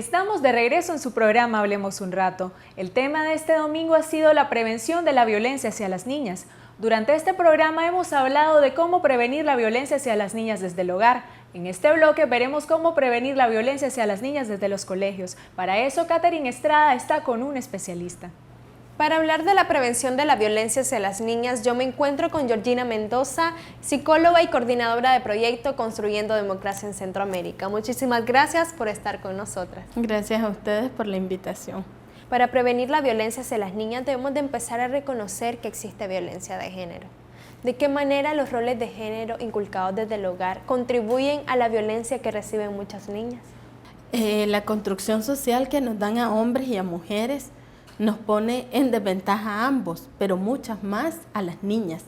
Estamos de regreso en su programa Hablemos un rato. El tema de este domingo ha sido la prevención de la violencia hacia las niñas. Durante este programa hemos hablado de cómo prevenir la violencia hacia las niñas desde el hogar. En este bloque veremos cómo prevenir la violencia hacia las niñas desde los colegios. Para eso, Catherine Estrada está con un especialista. Para hablar de la prevención de la violencia hacia las niñas, yo me encuentro con Georgina Mendoza, psicóloga y coordinadora de proyecto Construyendo Democracia en Centroamérica. Muchísimas gracias por estar con nosotras. Gracias a ustedes por la invitación. Para prevenir la violencia hacia las niñas debemos de empezar a reconocer que existe violencia de género. ¿De qué manera los roles de género inculcados desde el hogar contribuyen a la violencia que reciben muchas niñas? La construcción social que nos dan a hombres y a mujeres nos pone en desventaja a ambos, pero muchas más a las niñas,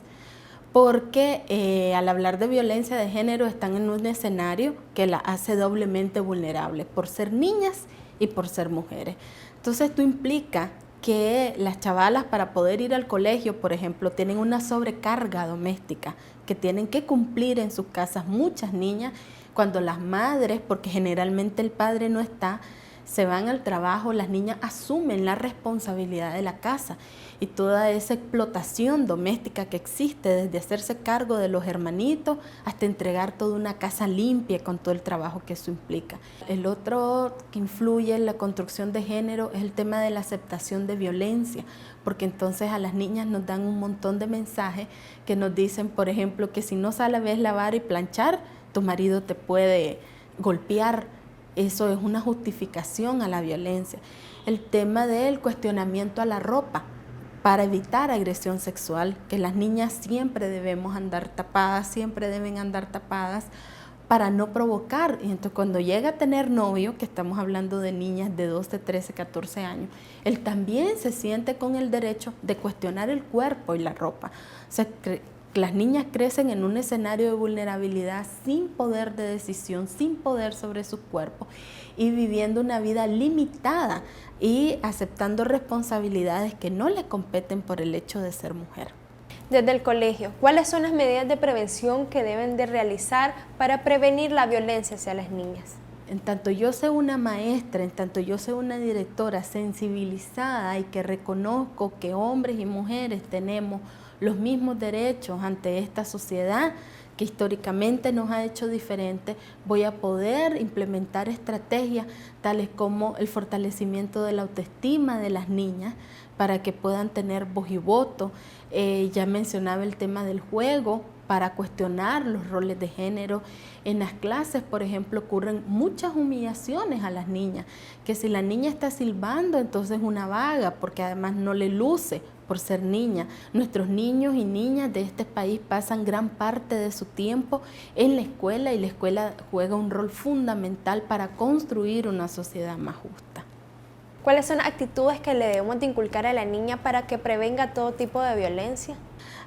porque al hablar de violencia de género están en un escenario que la hace doblemente vulnerable por ser niñas y por ser mujeres. Entonces esto implica que las chavalas, para poder ir al colegio, por ejemplo, tienen una sobrecarga doméstica que tienen que cumplir en sus casas muchas niñas, cuando las madres, porque generalmente el padre no está, se van al trabajo, las niñas asumen la responsabilidad de la casa y toda esa explotación doméstica que existe, desde hacerse cargo de los hermanitos hasta entregar toda una casa limpia con todo el trabajo que eso implica. El otro que influye en la construcción de género es el tema de la aceptación de violencia, porque entonces a las niñas nos dan un montón de mensajes que nos dicen, por ejemplo, que si no sabes lavar y planchar, tu marido te puede golpear. Eso es una justificación a la violencia. El tema del cuestionamiento a la ropa para evitar agresión sexual, que las niñas siempre debemos andar tapadas, siempre deben andar tapadas para no provocar. Y entonces cuando llega a tener novio, que estamos hablando de niñas de 12, 13, 14 años, él también se siente con el derecho de cuestionar el cuerpo y la ropa. O sea, las niñas crecen en un escenario de vulnerabilidad sin poder de decisión, sin poder sobre su cuerpo y viviendo una vida limitada y aceptando responsabilidades que no le competen por el hecho de ser mujer. Desde el colegio, ¿cuáles son las medidas de prevención que deben de realizar para prevenir la violencia hacia las niñas? En tanto yo sea una maestra, en tanto yo sea una directora sensibilizada y que reconozco que hombres y mujeres tenemos los mismos derechos ante esta sociedad que históricamente nos ha hecho diferentes, voy a poder implementar estrategias tales como el fortalecimiento de la autoestima de las niñas para que puedan tener voz y voto. Ya mencionaba el tema del juego para cuestionar los roles de género. En las clases, por ejemplo, ocurren muchas humillaciones a las niñas, que si la niña está silbando, entonces es una vaga, porque además no le luce por ser niña. Nuestros niños y niñas de este país pasan gran parte de su tiempo en la escuela y la escuela juega un rol fundamental para construir una sociedad más justa. ¿Cuáles son las actitudes que le debemos de inculcar a la niña para que prevenga todo tipo de violencia?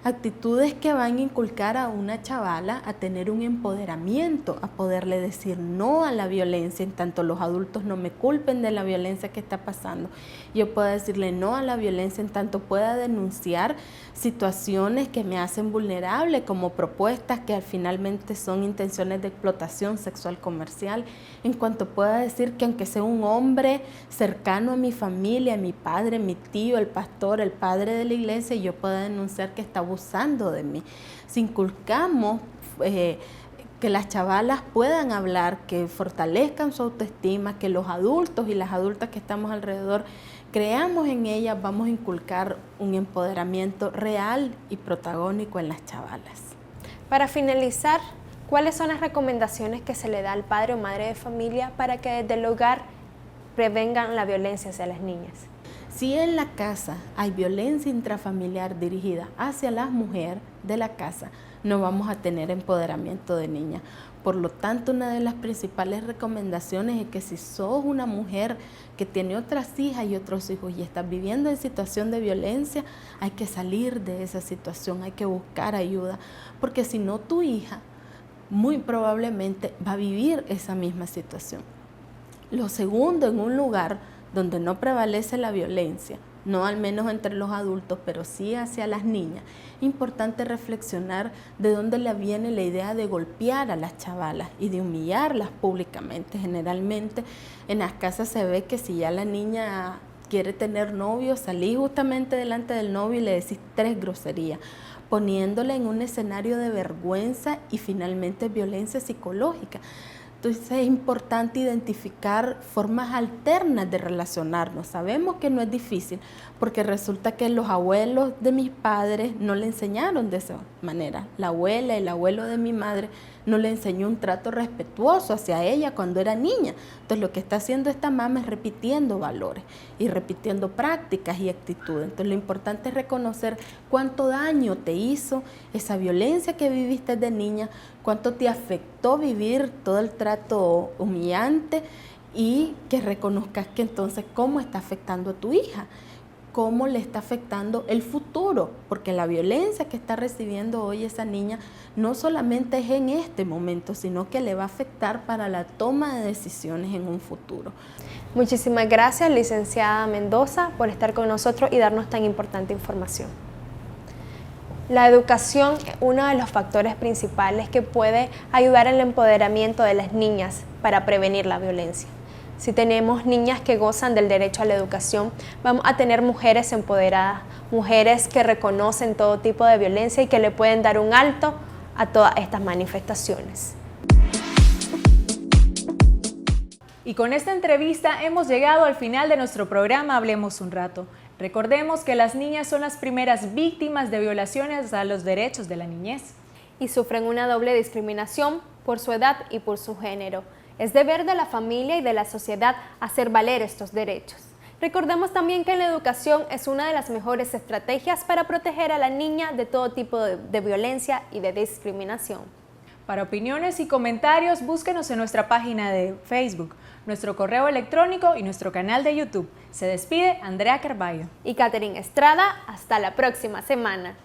Actitudes que van a inculcar a una chavala a tener un empoderamiento, a poderle decir no a la violencia, en tanto los adultos no me culpen de la violencia que está pasando. Yo puedo decirle no a la violencia, en tanto pueda denunciar situaciones que me hacen vulnerable, como propuestas que finalmente son intenciones de explotación sexual comercial, en cuanto pueda decir que aunque sea un hombre cercano a mi familia, mi padre, mi tío, el pastor, el padre de la iglesia, yo pueda denunciar que está abusando de mí. Si inculcamos que las chavalas puedan hablar, que fortalezcan su autoestima, que los adultos y las adultas que estamos alrededor creamos en ellas, vamos a inculcar un empoderamiento real y protagónico en las chavalas. Para finalizar, ¿cuáles son las recomendaciones que se le da al padre o madre de familia para que desde el hogar prevengan la violencia hacia las niñas? Si en la casa hay violencia intrafamiliar dirigida hacia la mujer de la casa, no vamos a tener empoderamiento de niñas. Por lo tanto, una de las principales recomendaciones es que si sos una mujer que tiene otras hijas y otros hijos y estás viviendo en situación de violencia, hay que salir de esa situación, hay que buscar ayuda, porque si no tu hija muy probablemente va a vivir esa misma situación. Lo segundo, en un lugar donde no prevalece la violencia, no al menos entre los adultos, pero sí hacia las niñas. Importante reflexionar de dónde le viene la idea de golpear a las chavalas y de humillarlas públicamente. Generalmente en las casas se ve que si ya la niña quiere tener novio, salís justamente delante del novio y le decís 3 groserías, poniéndola en un escenario de vergüenza y finalmente violencia psicológica. Entonces es importante identificar formas alternas de relacionarnos. Sabemos que no es difícil porque resulta que los abuelos de mis padres no le enseñaron de esa manera. La abuela y el abuelo de mi madre no le enseñó un trato respetuoso hacia ella cuando era niña. Entonces lo que está haciendo esta mamá es repitiendo valores y repitiendo prácticas y actitudes. Entonces lo importante es reconocer cuánto daño te hizo esa violencia que viviste de niña, cuánto te afectó vivir todo el trato humillante y que reconozcas que entonces cómo está afectando a tu hija, cómo le está afectando el futuro, porque la violencia que está recibiendo hoy esa niña no solamente es en este momento, sino que le va a afectar para la toma de decisiones en un futuro. Muchísimas gracias, licenciada Mendoza, por estar con nosotros y darnos tan importante información. La educación es uno de los factores principales que puede ayudar al empoderamiento de las niñas para prevenir la violencia. Si tenemos niñas que gozan del derecho a la educación, vamos a tener mujeres empoderadas, mujeres que reconocen todo tipo de violencia y que le pueden dar un alto a todas estas manifestaciones. Y con esta entrevista hemos llegado al final de nuestro programa Hablemos un rato. Recordemos que las niñas son las primeras víctimas de violaciones a los derechos de la niñez. Y sufren una doble discriminación por su edad y por su género. Es deber de la familia y de la sociedad hacer valer estos derechos. Recordemos también que la educación es una de las mejores estrategias para proteger a la niña de todo tipo de violencia y de discriminación. Para opiniones y comentarios, búsquenos en nuestra página de Facebook, nuestro correo electrónico y nuestro canal de YouTube. Se despide Andrea Carballo y Catherine Estrada. Hasta la próxima semana.